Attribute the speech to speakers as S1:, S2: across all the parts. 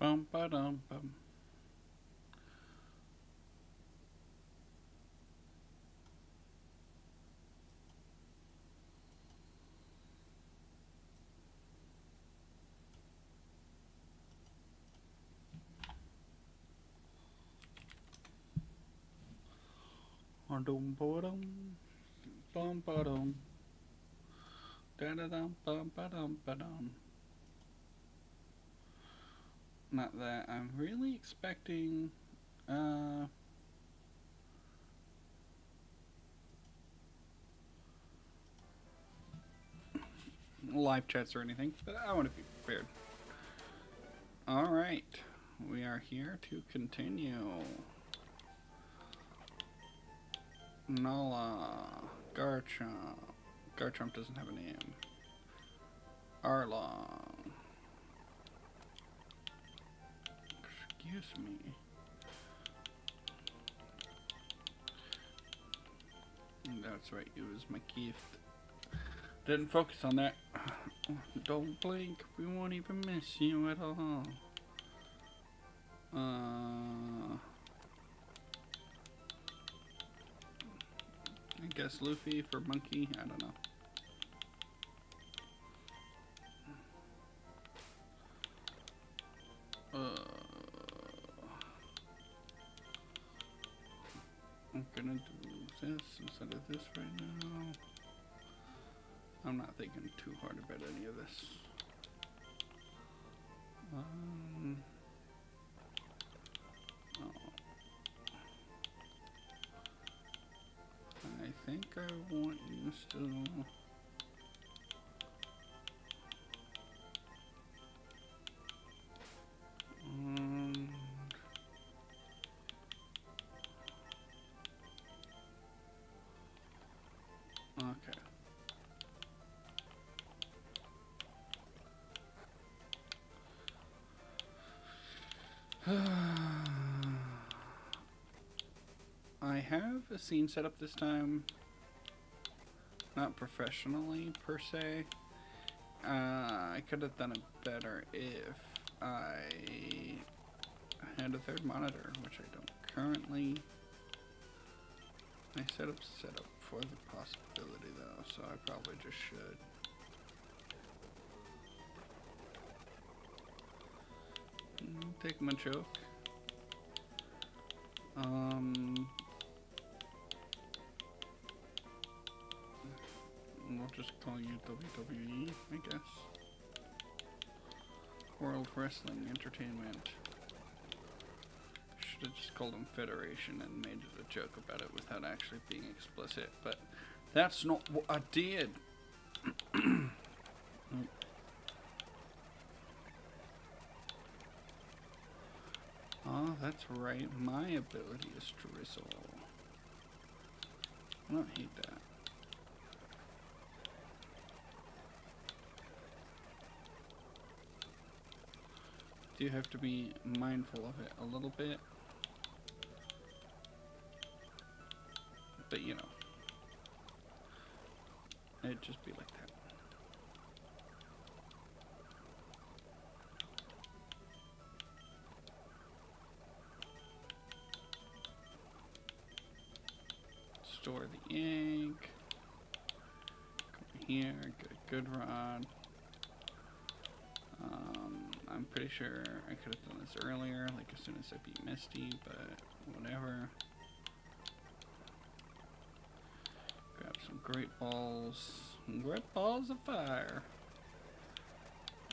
S1: Bum ba dum bum. Dum ba dum. Bum ba dum. Da da dum bum ba dum ba dum. Not that I'm really expecting uh live chats or anything, but I want to be prepared. All right, we are here to continue. Nala, Garchomp. Garchomp doesn't have a name. Arlong. Excuse me. That's right, it was my gift. Didn't focus on that. Don't blink, we won't even miss you at all. I guess Luffy for monkey, I don't know. I'm gonna do this instead of this right now. I'm not thinking too hard about any of this. Oh. I think I want you still. Okay. I have a scene set up this time. Not professionally, per se. I could have done it better if I had a third monitor, which I don't currently. My setup's set up for the possibility, though, so I probably just should. Take my joke. We'll just call you WWE, I guess. World Wrestling Entertainment. Should have just called them Federation and made it a joke about it without actually being explicit, but that's not what I did. Oh, that's right. My ability is Drizzle. I don't hate that. Do have to be mindful of it a little bit. But you know, it'd just be like that. Store the egg. Come here, get a good rod. I'm pretty sure I could have done this earlier, like as soon as I beat Misty, but whatever. Grab some great balls. Great balls of fire.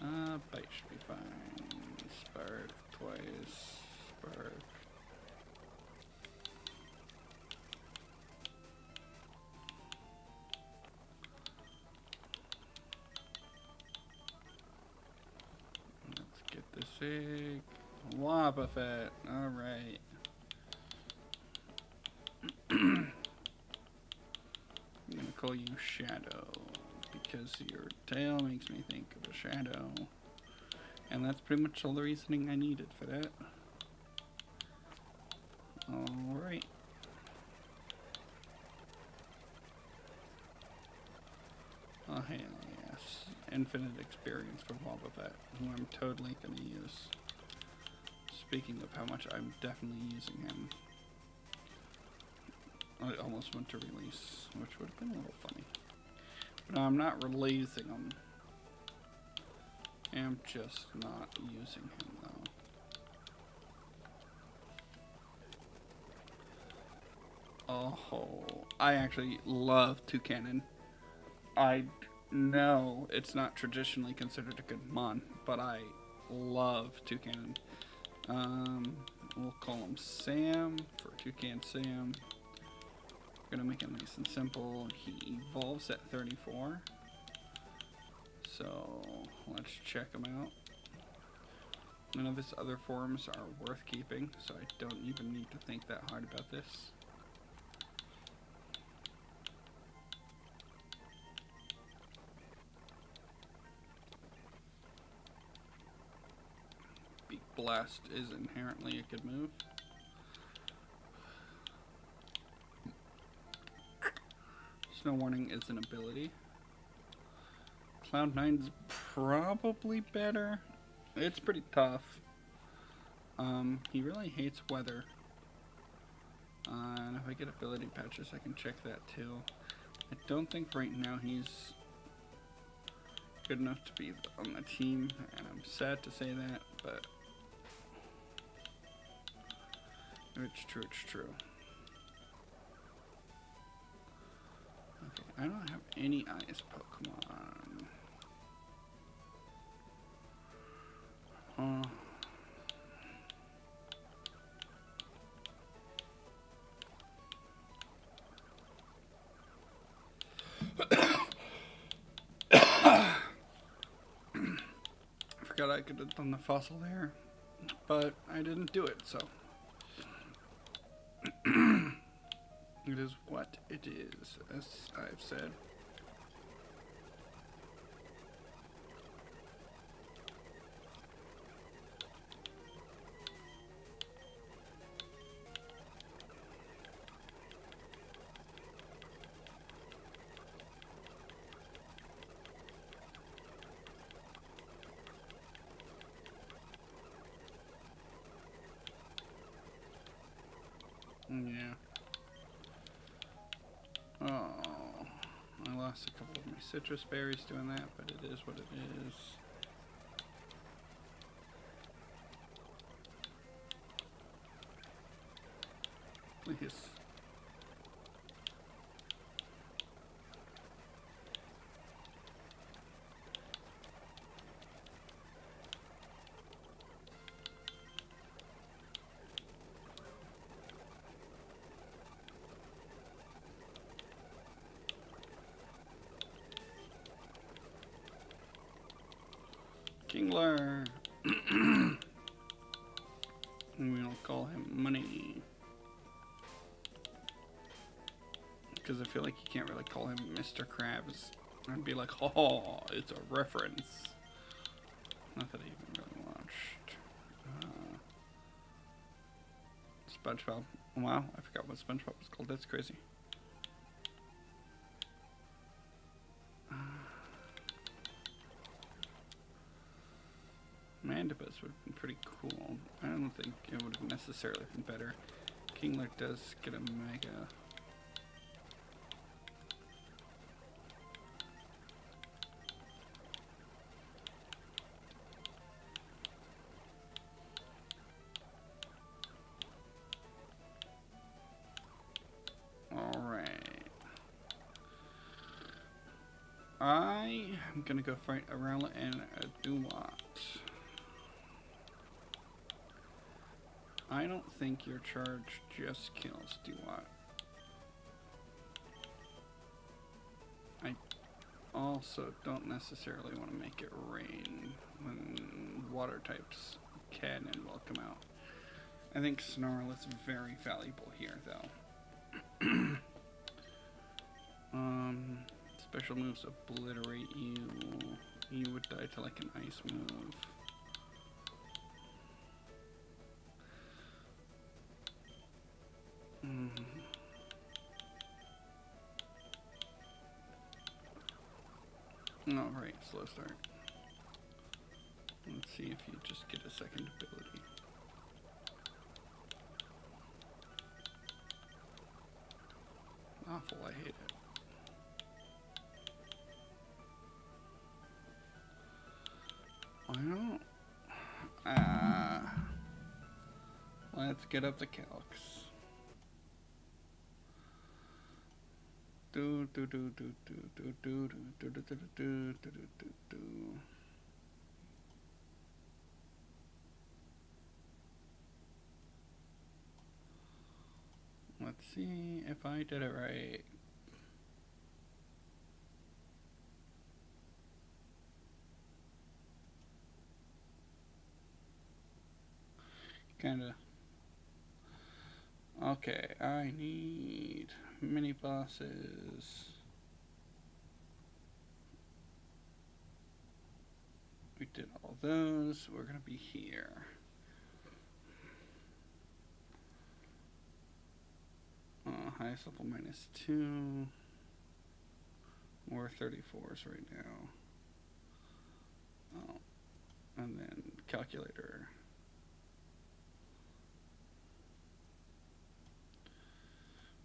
S1: Bite should be fine. Spark twice. Spark. This egg. Wobbuffet. Alright. I'm gonna call you Shadow because your tail makes me think of a shadow. And that's pretty much all the reasoning I needed for that. Alright. Oh, hell yes. Infinite experience for Wobbuffet, who I'm totally gonna use. speaking of how much I'm definitely using him, I almost went to release, which would have been a little funny. But no, I'm not releasing him. I'm just not using him though. Oh, I actually love Toucanon. I know it's not traditionally considered a good mon, but I love Toucanon. We'll call him Sam for Toucan Sam. Gonna make it nice and simple. He evolves at 34. So let's check him out. None of his other forms are worth keeping, so I don't even need to think that hard about this. Beak Blast is inherently a good move. Snow Warning is an ability. Cloud9's probably better. It's pretty tough. He really hates weather. And if I get ability patches, I can check that too. I don't think right now he's good enough to be on the team, and I'm sad to say that, but if it's true, it's true. Okay, I don't have any ice Pokemon. I forgot I could have done the fossil there, but I didn't do it, so it is what it is, as I've said. Yeah. Oh, I lost a couple of my citrus berries doing that, but it is what it is. Please. Kingler. And we'll call him Money. Because I feel like you can't really call him Mr. Krabs. I'd be like, oh, it's a reference. Not that I even really watched. SpongeBob. Wow, I forgot what SpongeBob was called. That's crazy. Mandibus would have been pretty cool. I don't think it would have necessarily been better. Kingler does get a mega. Alright. I am gonna go fight a Rowlet and a Duat. I don't think your charge just kills Duat. I also don't necessarily want to make it rain when water types can and will come out. I think Snarl is very valuable here though. Special moves obliterate you. You would die to like an ice move. Alright, slow start. Let's see if you just get a second ability. awful. I hate it. Well, let's get up the calcs. Do do do do do do do do do do do do do do. Let's see if I did it right. Kinda. Okay, I need mini bosses. We did all those. We're gonna be here. Highest level -2. We're 34s right now. Oh, and then calculator.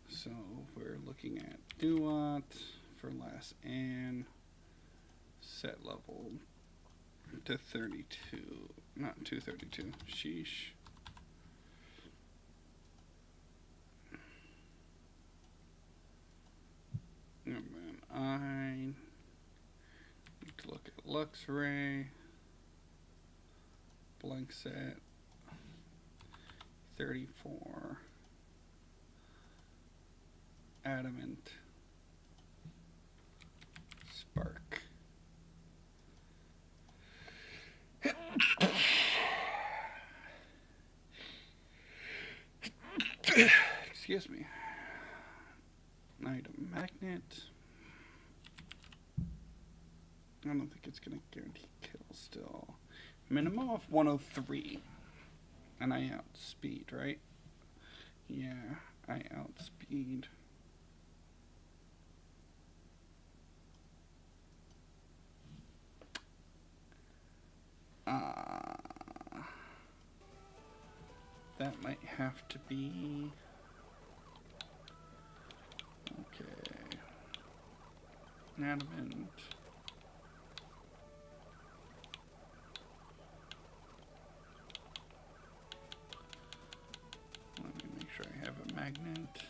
S1: So we're looking at Duat for last and set level to 32, not 232. Sheesh. And then I need to look at Luxray, blank set, 34, adamant, spark. Excuse me. Item magnet. I don't think it's gonna guarantee kill still. Minimum of 103. And I outspeed, right? Yeah, I outspeed. That might have to be... Okay. Adamant. Let me make sure I have a magnet.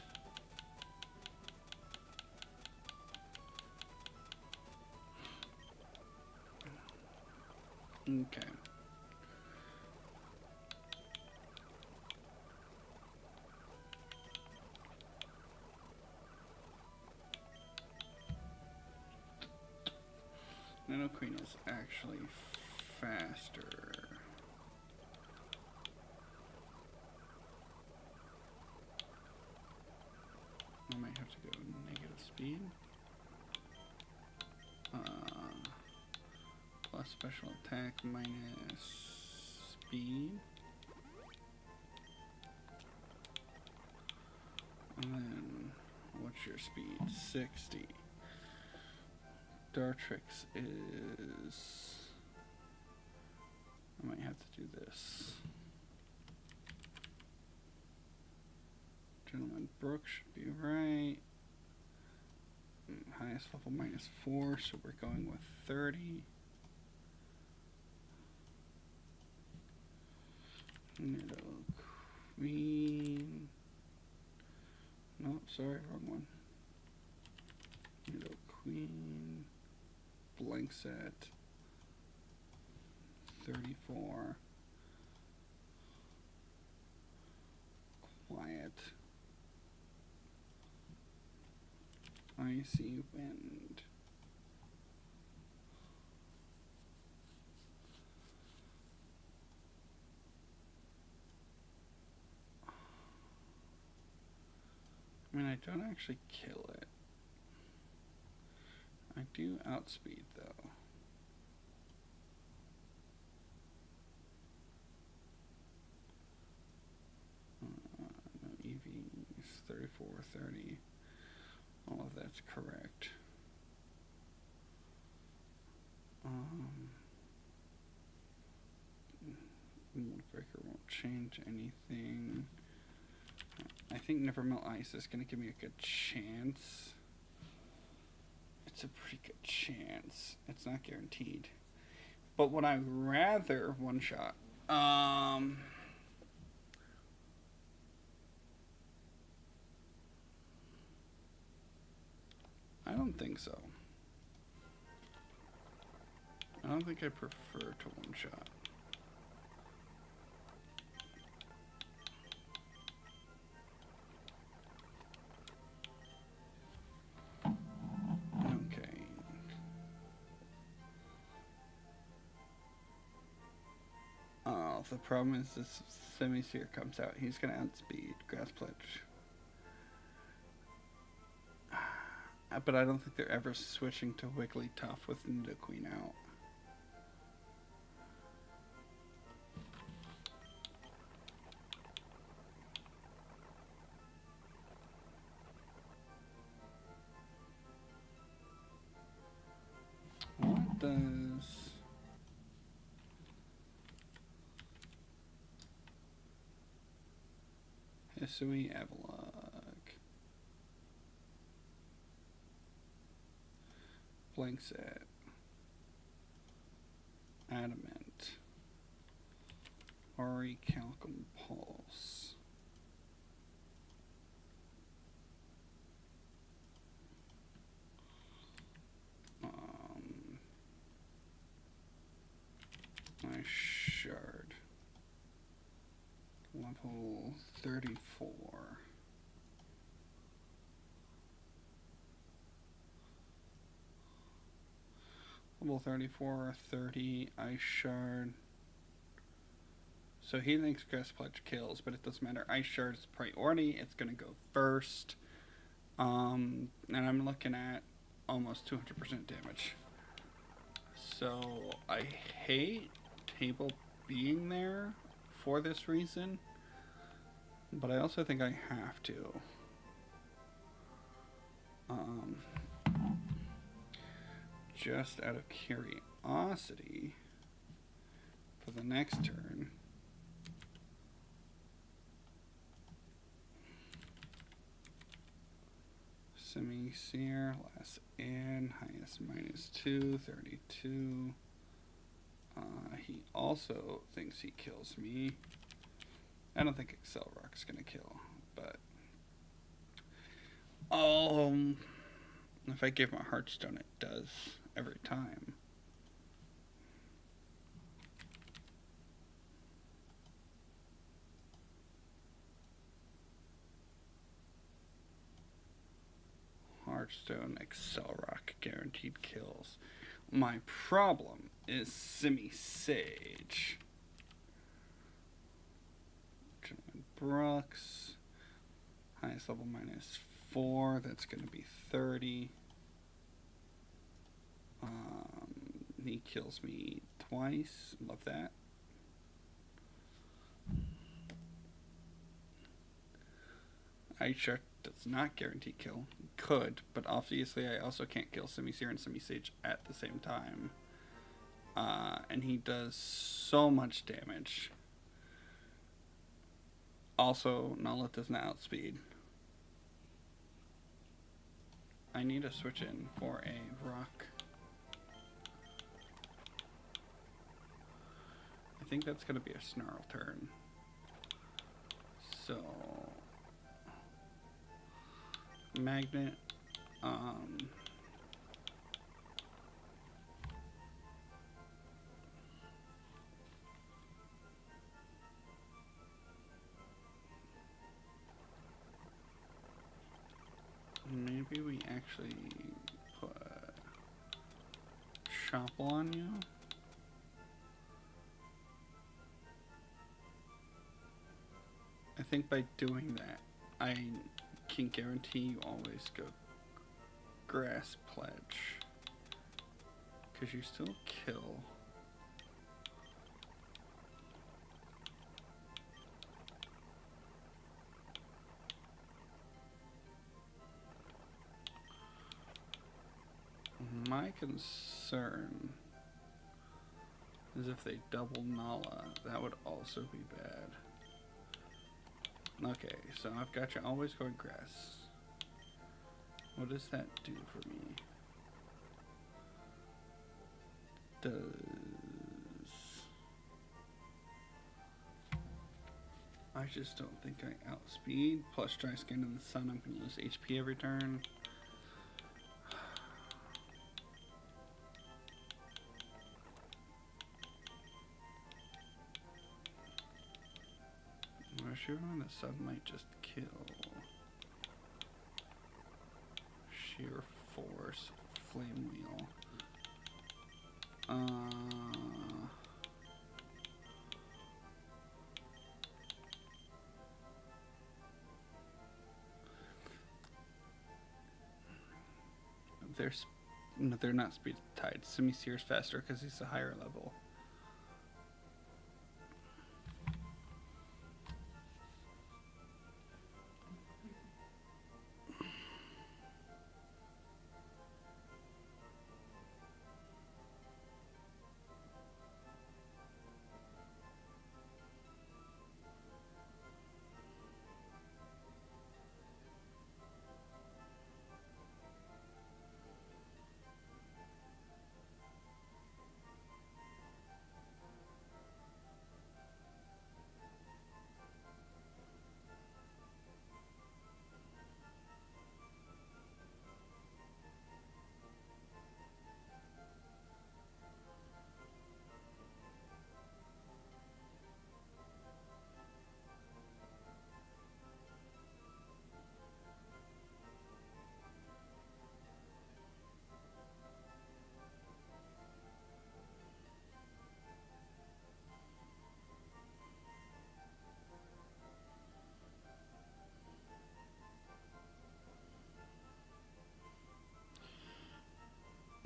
S1: Okay. Nano Queen is actually faster. I might have to go negative speed. Plus special attack minus speed. And then, what's your speed? 60. Dartrix is... I might have to do this. Gentleman Brook should be right. Highest level -4, so we're going with 30. Nido Queen. No, sorry, wrong one. Nido Queen. Blank set. 34. Quiet. Icy wind. I mean, I don't actually kill it. I do outspeed though. No EVs, 34, 30. All of that's correct. Mold Breaker won't change anything. I think Nevermelt Ice is going to give me a good chance. It's a pretty good chance. It's not guaranteed. But would I rather one shot? I don't think so. I don't think I prefer to one shot. Okay. Oh, the problem is this Semi-Seer comes out. He's going to outspeed Grass Pledge. But I don't think they're ever switching to Wigglytuff with Nidoqueen out. What does... Hisui Avalok. Blank set. Adamant. Ori Calcum Pulse. My shard. Level 34. Level 34, 30, Ice Shard. So he thinks Grass Pledge kills, but it doesn't matter. Ice Shard is priority. It's going to go first. And I'm looking at almost 200% damage. So I hate table being there for this reason. But I also think I have to. Just out of curiosity, for the next turn, Semi-Seer, last in, highest -2, 32. He also thinks he kills me. I don't think Excel Rock's gonna kill, but if I give my Heartstone, it does every time. Heartstone, Excel Rock, guaranteed kills. My problem is Semi-Sage. Brooks, highest level -4, that's going to be 30. He kills me twice, love that. Ice Shard does not guarantee kill, could, but obviously I also can't kill Semi-Seer and Semi-Sage at the same time. And he does so much damage. Also, Nala does not outspeed. I need to switch in for a rock. I think that's going to be a Snarl turn. So, Magnet. Maybe we actually put Shuffle on you. I think by doing that, I can guarantee you always go Grass Pledge. Because you still kill. My concern is if they double Nala, that would also be bad. Okay, so I've got you always going grass. What does that do for me? Does... I just don't think I outspeed. Plus dry skin in the sun, I'm going to lose HP every turn. Shivering the sun might just kill. Sheer force, flame wheel. They're not speed tied. Semi-Seer's faster because he's a higher level.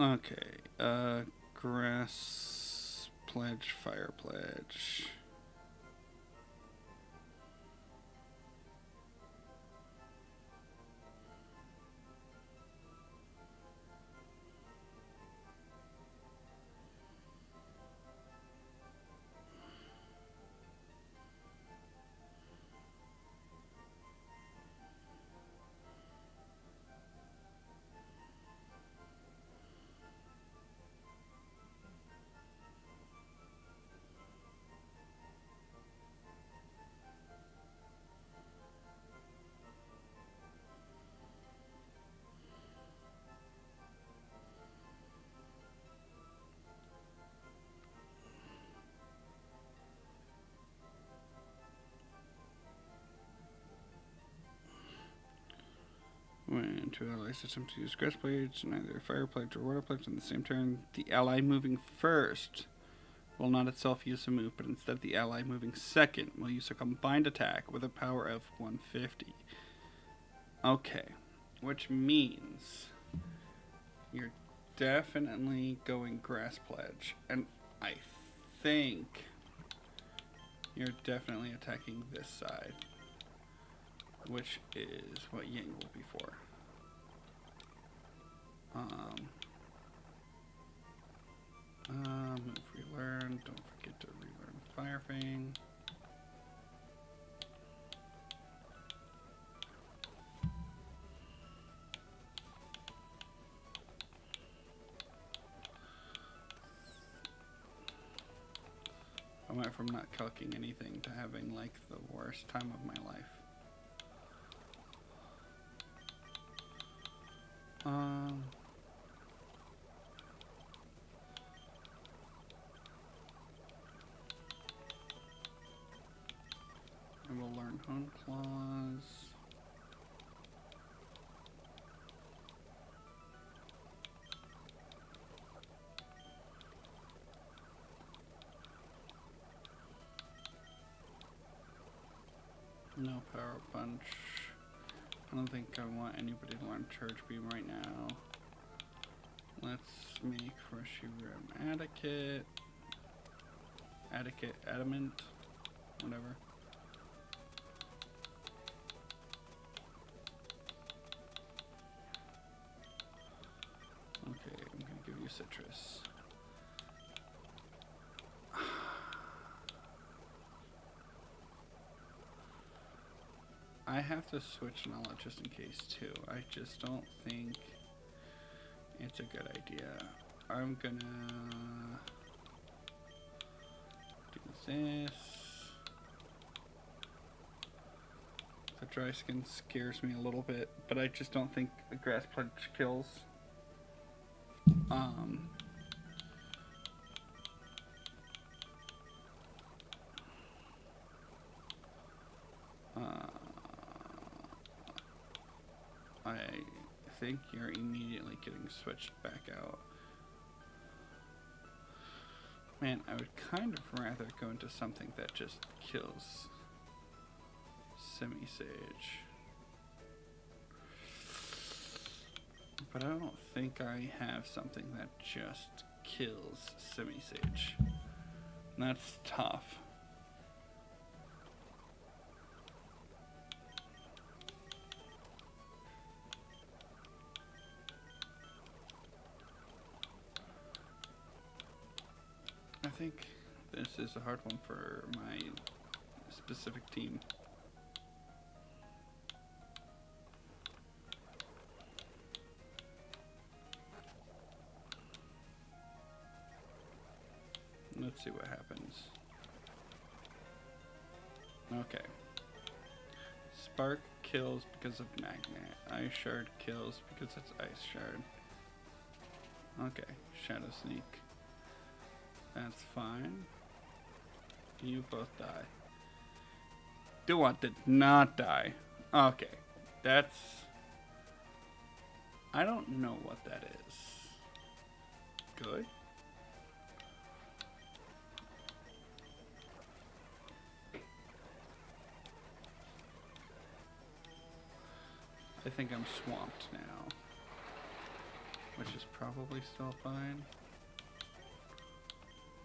S1: Okay, grass pledge, fire pledge. When two allies attempt to use grass pledge, neither fire pledge or water pledge on the same turn, the ally moving first will not itself use a move, but instead the ally moving second will use a combined attack with a power of 150. Okay, which means you're definitely going grass pledge, and I think you're definitely attacking this side, which is what Ying will be for. Move relearn. Don't forget to relearn Fire Fang. I went from not calcing anything to having like the worst time of my life. I will learn Hone Claws. No Power Punch. I don't think I want anybody to learn Charge Beam right now. Let's make Reshiram Adamant, whatever. Okay, I'm gonna give you Citrus. I have to switch knowledge just in case too. I just don't think it's a good idea. I'm gonna do this. The dry skin scares me a little bit, but I just don't think the grass punch kills. I think you're immediately getting switched back out. Man, I would kind of rather go into something that just kills semi-sage. But I don't think I have something that just kills semi-sage. That's tough. I think this is a hard one for my specific team. Let's see what happens. Okay. Spark kills because of magnet. Ice shard kills because it's ice shard. Okay, shadow sneak. That's fine. You both die. Duat did not die. Okay, that's... I don't know what that is. Good? I think I'm swamped now, which is probably still fine.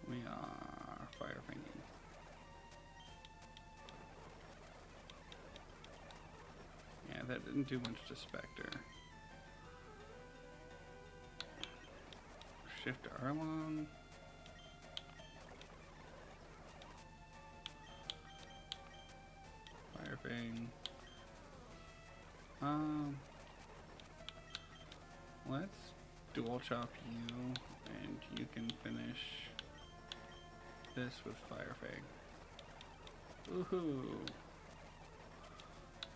S1: We are fire finging. Yeah, that didn't do much to Spectre. Shift Arlong. Fire Fang. Let's dual chop you, and you can finish this with Fire Fang. Woohoo!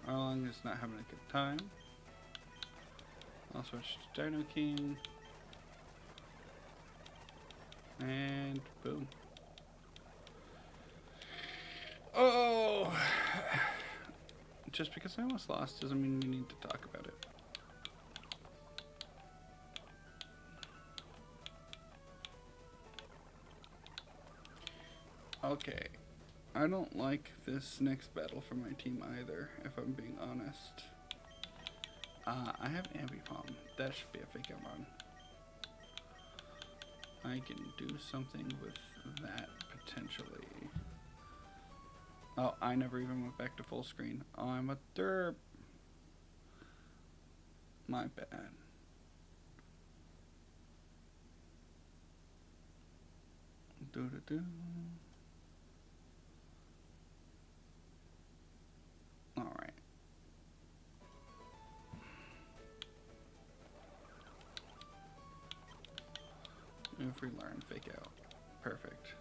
S1: Arlong is not having a good time. I'll switch to Dino King. And boom. Oh! Just because I almost lost doesn't mean we need to talk about it. Okay. I don't like this next battle for my team either, if I'm being honest. I have Ambipom. That should be a fake out run. I can do something with that potentially. Oh, I never even went back to full screen. Oh, I'm a derp. My bad. Do-do-do. Alright. If we learn, fake out. Perfect.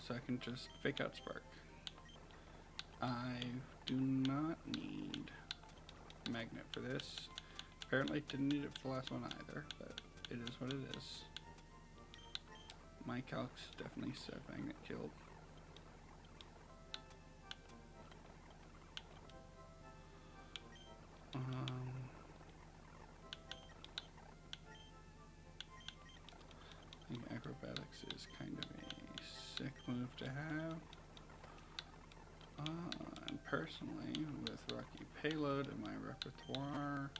S1: So I can just fake out Spark. I do not need Magnet for this. Apparently didn't need it for the last one either, but it is what it is. My calcs definitely said Magnet killed. I think acrobatics is kind of a sick move to have. And personally, with Rocky Payload in my repertoire,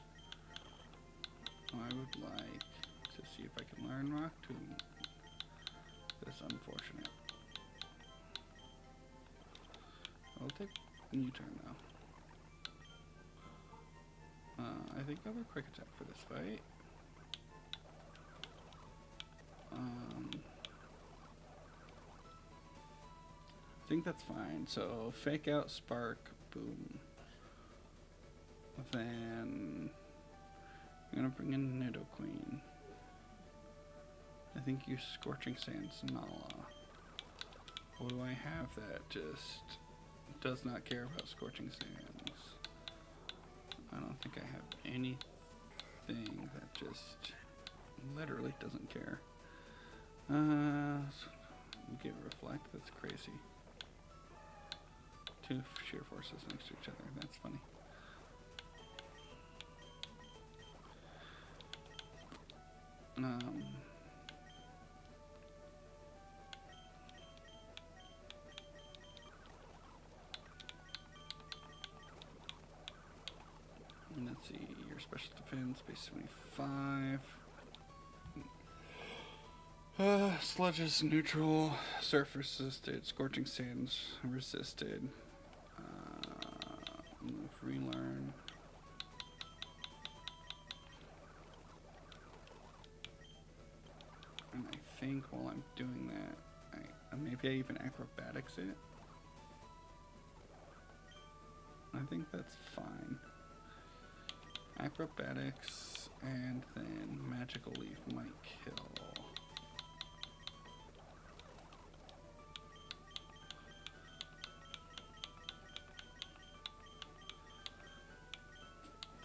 S1: I would like to see if I can learn Rock Tomb. That's unfortunate. I'll take a new turn though. I think I'll do quick attack for this fight. I think that's fine. So fake out, spark, boom. Then I'm gonna bring in Nidoqueen. I think use Scorching Sands Nala. What do I have that just does not care about Scorching Sands? I don't think I have anything that just literally doesn't care. Get Reflect, that's crazy. Two sheer forces next to each other, that's funny. Let's see, your special defense, base 75. Sludge is neutral, surf resisted, Scorching Sands resisted. Move, relearn. And I think while I'm doing that, maybe I even acrobatics it. I think that's fine. Acrobatics, and then Magical Leaf might kill.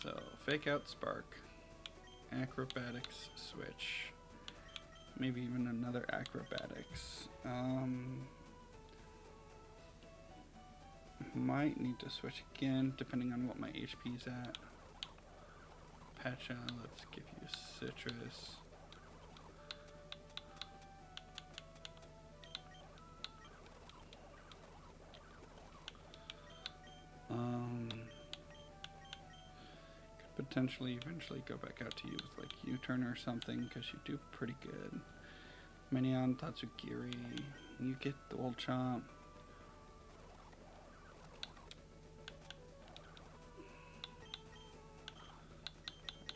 S1: So, fake out Spark, acrobatics switch, maybe even another acrobatics. Might need to switch again, depending on what my HP's at. Patcha, let's give you Citrus. Could potentially eventually go back out to you with like U-turn or something, because you do pretty good. Minion, Tatsugiri, you get the old chomp.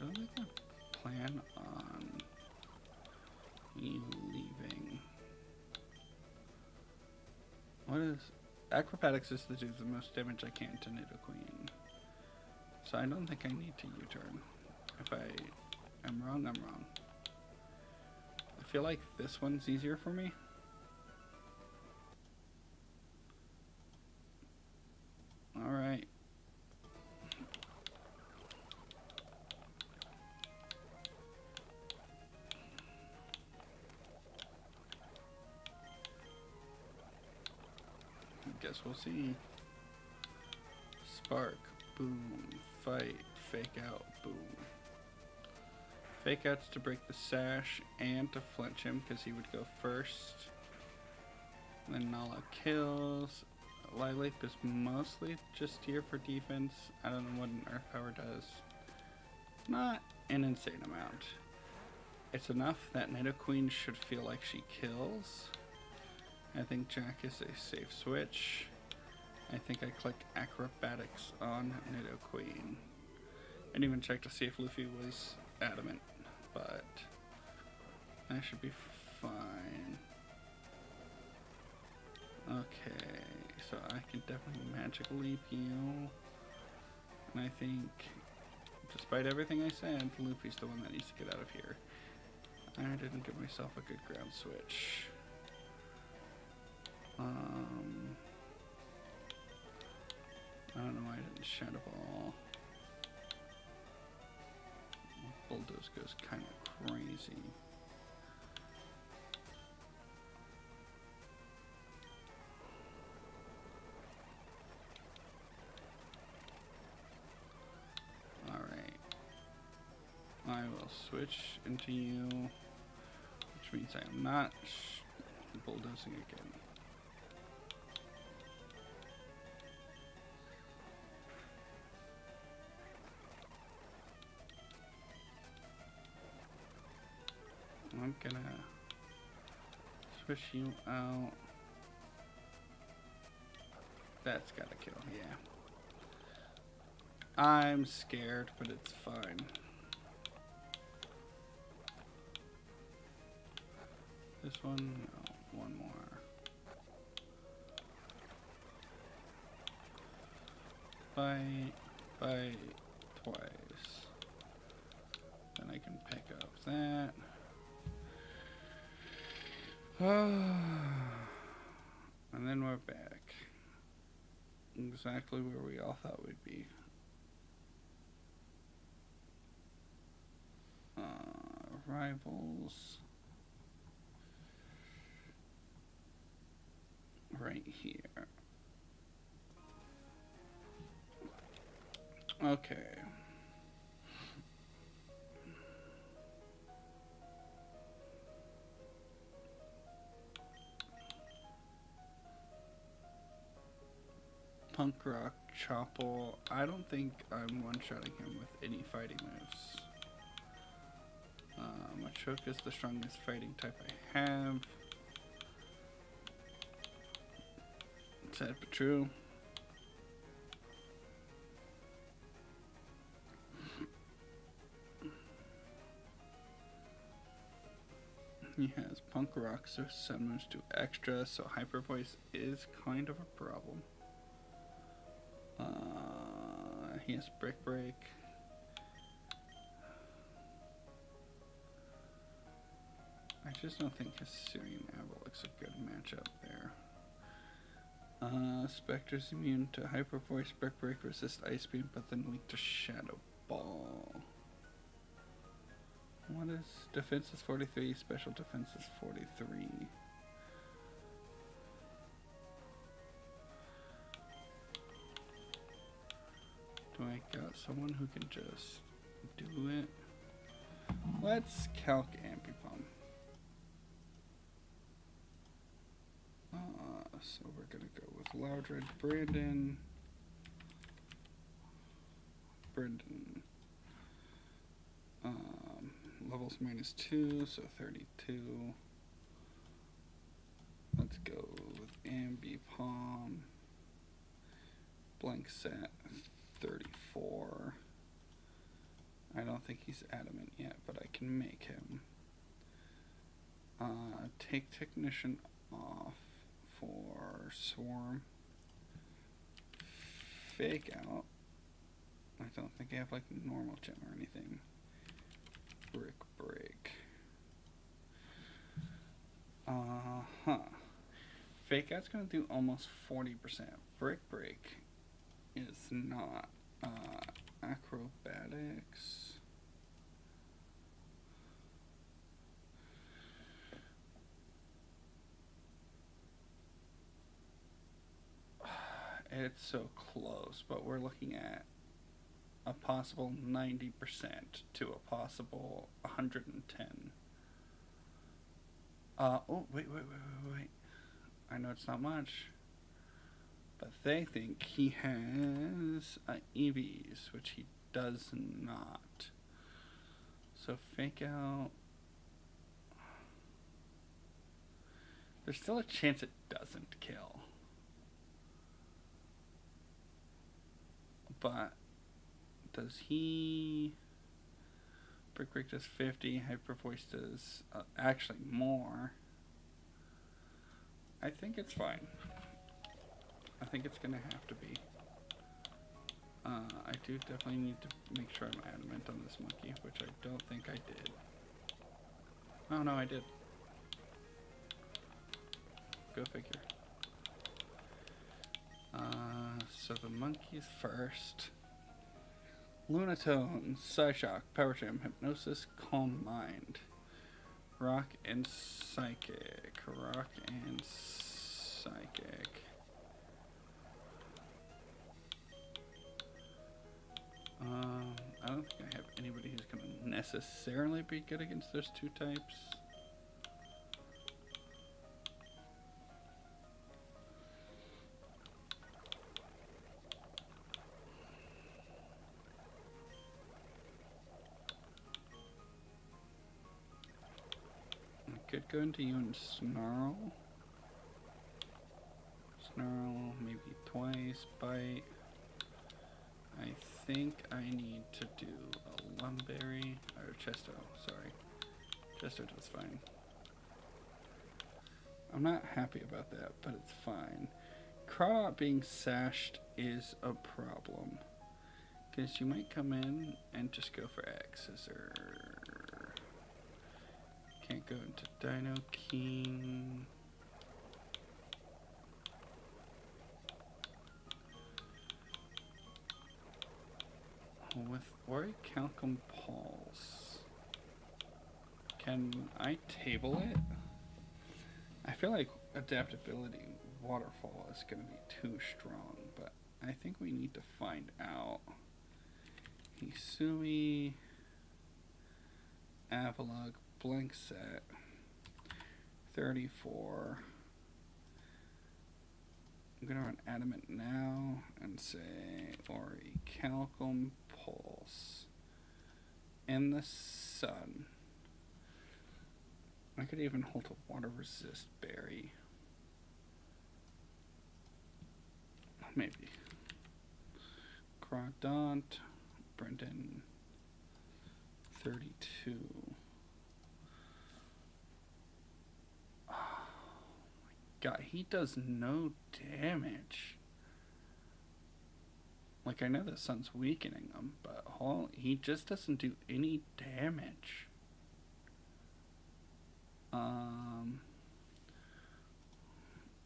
S1: I don't think I plan on you leaving. What is... Acrobatics is to do the most damage I can to Nidoqueen. So I don't think I need to U-turn. If I am wrong, I'm wrong. I feel like this one's easier for me. Alright. Guess we'll see. Spark, boom, fight, fake out, boom. Fake out's to break the sash and to flinch him because he would go first. Then Nala kills. Lilac is mostly just here for defense. I don't know what an Earth Power does. Not an insane amount. It's enough that Nidoqueen should feel like she kills. I think Jack is a safe switch. I think I click Acrobatics on Nidoqueen. I didn't even check to see if Luffy was adamant, but that should be fine. Okay, so I can definitely Magic Leap you. And I think, despite everything I said, Luffy's the one that needs to get out of here. I didn't give myself a good ground switch. I don't know why I didn't Shadow Ball. Bulldoze goes kind of crazy. Alright. I will switch into you, which means I am not bulldozing again. I'm gonna switch you out. That's gotta kill, yeah. I'm scared, but it's fine. This one? No, one more. Bite twice. Then I can pick up that. And then we're back. Exactly where we all thought we'd be. Rivals. Right here. Okay. Punk Rock Chopple. I don't think I'm one-shotting him with any fighting moves. Machoke is the strongest fighting type I have. Sad but true. He has Punk Rock, so some moves do extra, so Hyper Voice is kind of a problem. He has Brick Break. I just don't think his Syrian Avalic's a good matchup there. Spectre's immune to Hyper Voice, Brick Break, resist Ice Beam, but then weak to Shadow Ball. What is defense is 43, special defense is 43. Do I got someone who can just do it? Let's calc Ambipom. So we're gonna go with Loud Red Brandon. Levels -2, so 32. Let's go with Ambipom. Blank set 34. I don't think he's adamant yet, but I can make him. Take Technician off for Swarm. Fake Out. I don't think I have like normal gem or anything. Brick Break. Fake Out's gonna do almost 40%. Brick Break is not. Acrobatics. It's so close, but we're looking at a possible 90% to a possible 110. Oh, wait. I know it's not much, but they think he has EVs, which he does not. So Fake Out. There's still a chance it doesn't kill. But does he? Brick Break does 50. Hyper Voice does actually more. I think it's fine. I think it's gonna have to be. I do definitely need to make sure I'm adamant on this monkey, which I don't think I did. Oh no, I did. Go figure. So the monkeys first. Lunatone, Psyshock, Power Gem, Hypnosis, Calm Mind. Rock and Psychic. Rock and Psychic. I don't think I have anybody who's going to necessarily be good against those two types. I could go into you and Snarl. Snarl, maybe twice. Bite. I think I need to do a lumberry, or chesto, sorry. Chesto does fine. I'm not happy about that, but it's fine. Crawdot being sashed is a problem. Because you might come in and just go for axes, or... Can't go into Dino King. With Orichalcum Pulse, can I table it? I feel like adaptability waterfall is going to be too strong, but I think we need to find out. Hisui, Avalog, blank set, 34. I'm going to run Adamant now and say Orichalcum Pulse. In the sun. I could even hold a water resist berry. Maybe. Crawdont, Brendan, 32. Oh my god, he does no damage. Like, I know the sun's weakening him, but he just doesn't do any damage.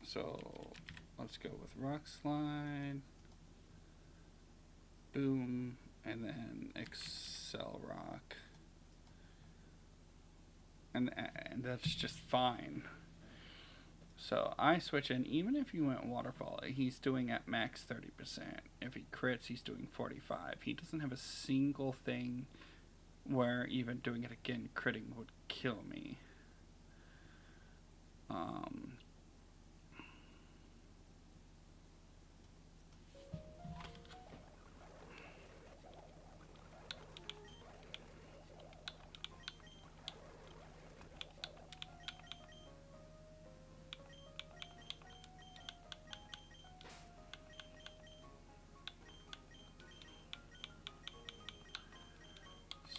S1: So let's go with Rock Slide, Boom, and then Excel Rock. And that's just fine. So I switch in, even if you went Waterfall, he's doing at max 30%. If he crits, he's doing 45. He doesn't have a single thing where even doing it again, critting would kill me.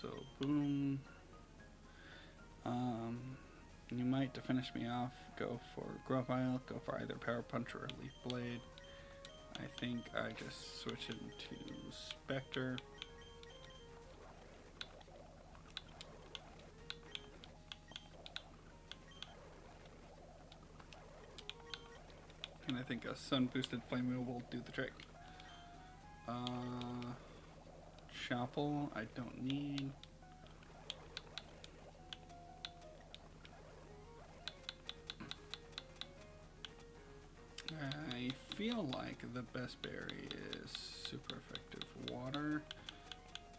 S1: So, boom. You might, to finish me off, go for Grovile, go for either Power Punch or Leaf Blade. I think I just switch into Spectre. And I think a Sun Boosted Flame Wheel will do the trick. Chapel, I don't need. I feel like the best berry is super effective water,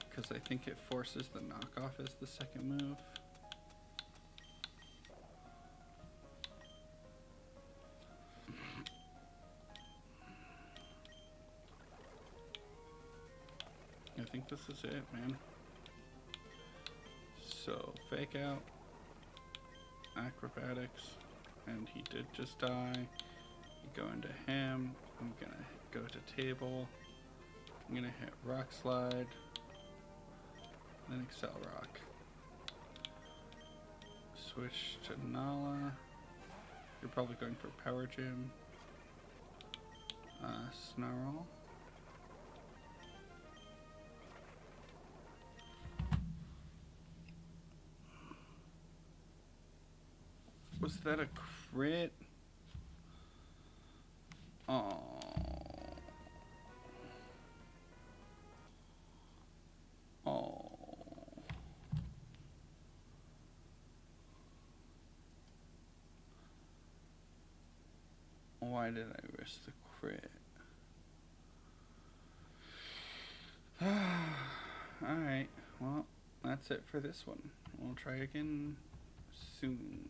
S1: because I think it forces the knockoff as the second move. I think this is it, man. So, Fake Out, Acrobatics, and he did just die. You go into him, I'm gonna go to table, I'm gonna hit Rock Slide, then Excel Rock. Switch to Nala. You're probably going for Power Gym. Snarl. Was that a crit? Oh. Oh. Why did I risk the crit? Alright, well, that's it for this one. We'll try again soon.